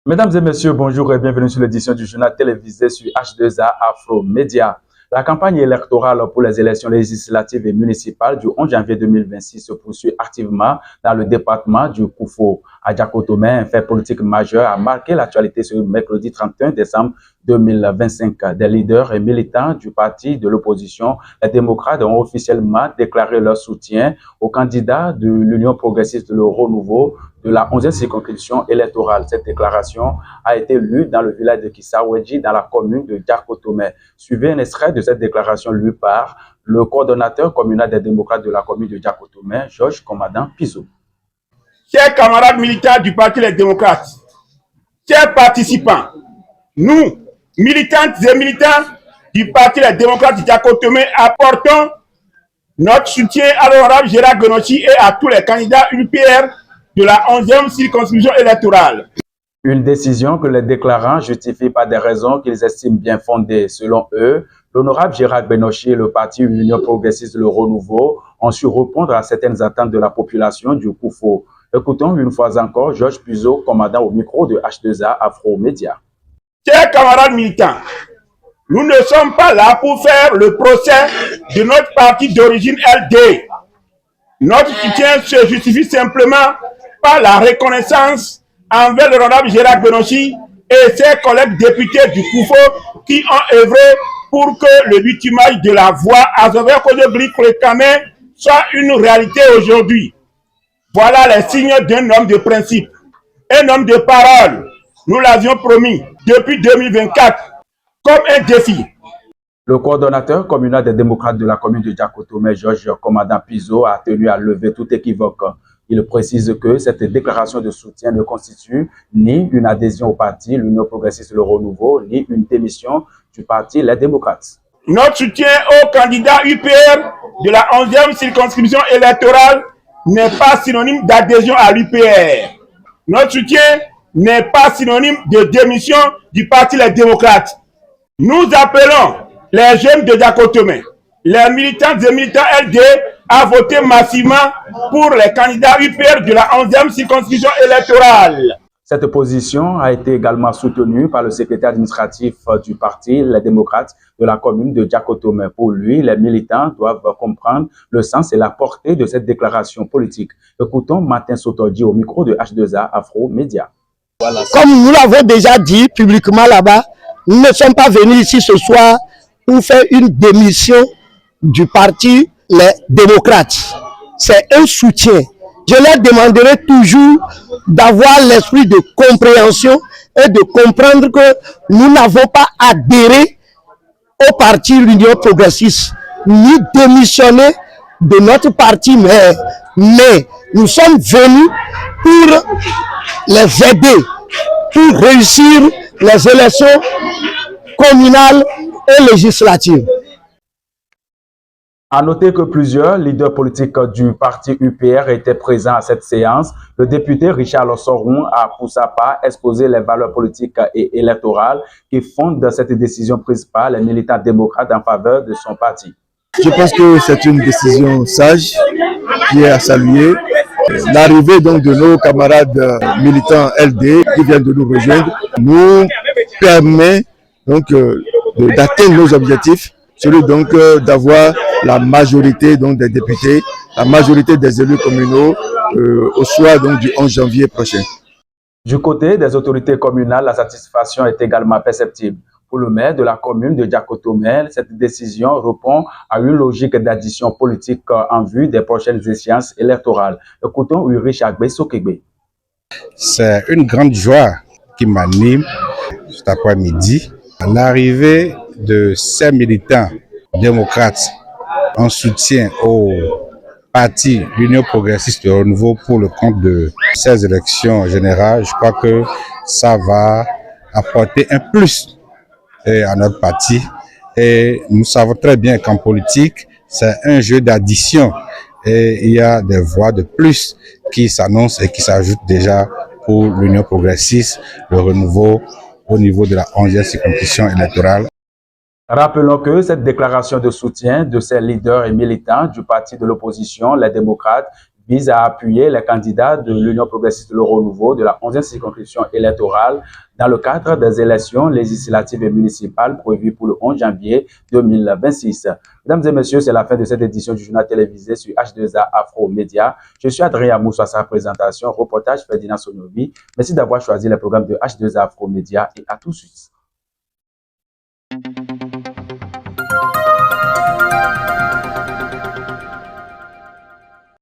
Mesdames et messieurs, bonjour et bienvenue sur l'édition du journal télévisé sur H2A Afro Média. La campagne électorale pour les élections législatives et municipales du 11 janvier 2026 se poursuit activement dans le département du Koufo. À Diakotomé, un fait politique majeur a marqué l'actualité ce mercredi 31 décembre 2025. Des leaders et militants du parti de l'opposition, les démocrates, ont officiellement déclaré leur soutien au candidat de l'Union progressiste de le renouveau de la 11e circonscription électorale. Cette déclaration a été lue dans le village de Kissaouedji, dans la commune de Diakotomé. Suivez un extrait de cette déclaration lue par le coordonnateur communal des démocrates de la commune de Diakotomé, Georges Commandant Piso. Chers camarades militants du Parti des démocrates, chers participants, nous, militantes et militants du Parti des démocrates de Diakotomé, apportons notre soutien à l'honorable Gérard Guenochi et à tous les candidats UPR de la 11e circonscription électorale. Une décision que les déclarants justifient par des raisons qu'ils estiment bien fondées. Selon eux, l'honorable Gérard Guenochi et le parti Union progressiste Le Renouveau ont su répondre à certaines attentes de la population du Koufo. Écoutons une fois encore Georges Piso, commandant au micro de H2A Afro Média. Chers camarades militants, nous ne sommes pas là pour faire le procès de notre parti d'origine LD. Notre soutien se justifie simplement par la reconnaissance envers l'honorable Gérard Guenochi et ses collègues députés du Koufo qui ont œuvré pour que le bitumage de la voie Azover-Kozo-Glik-Récamé soit une réalité aujourd'hui. Voilà les signes d'un homme de principe, un homme de parole. Nous l'avions promis depuis 2024 comme un défi. Le coordonnateur communal des démocrates de la commune de Diakotomé, Georges Commandant Piso, a tenu à lever tout équivoque. Il précise que cette déclaration de soutien ne constitue ni une adhésion au parti l'Union progressiste Le Renouveau, ni une démission du parti Les démocrates. Notre soutien au candidat UPR de la 11e circonscription électorale n'est pas synonyme d'adhésion à l'UPR. Notre soutien n'est pas synonyme de démission du parti Les démocrates. Nous appelons les jeunes de Diakotomé, les militants et militants LD à voter massivement pour les candidats UPR de la 11e circonscription électorale. Cette position a été également soutenue par le secrétaire administratif du parti Les démocrates de la commune de Diakotomé. Pour lui, les militants doivent comprendre le sens et la portée de cette déclaration politique. Écoutons Martin Sotordi au micro de H2A Afro Média. Comme nous l'avons déjà dit publiquement là-bas, nous ne sommes pas venus ici ce soir pour faire une démission du parti Les démocrates. C'est un soutien. Je leur demanderai toujours d'avoir l'esprit de compréhension et de comprendre que nous n'avons pas adhéré au parti l'Union progressiste, ni démissionné de notre parti, mais nous sommes venus pour les aider, pour réussir les élections communales et législatives. À noter que plusieurs leaders politiques du parti UPR étaient présents à cette séance. Le député Richard Soron a, pour sa part, exposé les valeurs politiques et électorales qui fondent cette décision prise par les militants démocrates en faveur de son parti. Je pense que c'est une décision sage qui est à saluer. L'arrivée donc de nos camarades militants LD qui viennent de nous rejoindre nous permet donc d'atteindre nos objectifs, celui donc d'avoir la majorité donc des députés, la majorité des élus communaux au soir donc du 11 janvier prochain. Du côté des autorités communales, la satisfaction est également perceptible. Pour le maire de la commune de Diakotomé, cette décision répond à une logique d'addition politique en vue des prochaines échéances électorales. Écoutons Ulrich Agbe-Sokegbe. C'est une grande joie qui m'anime cet après-midi. L'arrivée de ces militants démocrates en soutien au parti l'Union progressiste de renouveau pour le compte de ces élections générales, je crois que ça va apporter un plus à notre parti. Et nous savons très bien qu'en politique, c'est un jeu d'addition et il y a des voix de plus qui s'annoncent et qui s'ajoutent déjà pour l'Union progressiste, le renouveau au niveau de la 11e circonscription électorale. Rappelons que cette déclaration de soutien de ces leaders et militants du parti de l'opposition, les démocrates, vise à appuyer les candidats de l'Union progressiste Le Renouveau de la 11e circonscription électorale dans le cadre des élections législatives et municipales prévues pour le 11 janvier 2026. Mesdames et messieurs, c'est la fin de cette édition du journal télévisé sur H2A Afro Média. Je suis Adrien Moussa à sa présentation, reportage Ferdinand Sonovi. Merci d'avoir choisi les programmes de H2A Afro Média et à tout de suite.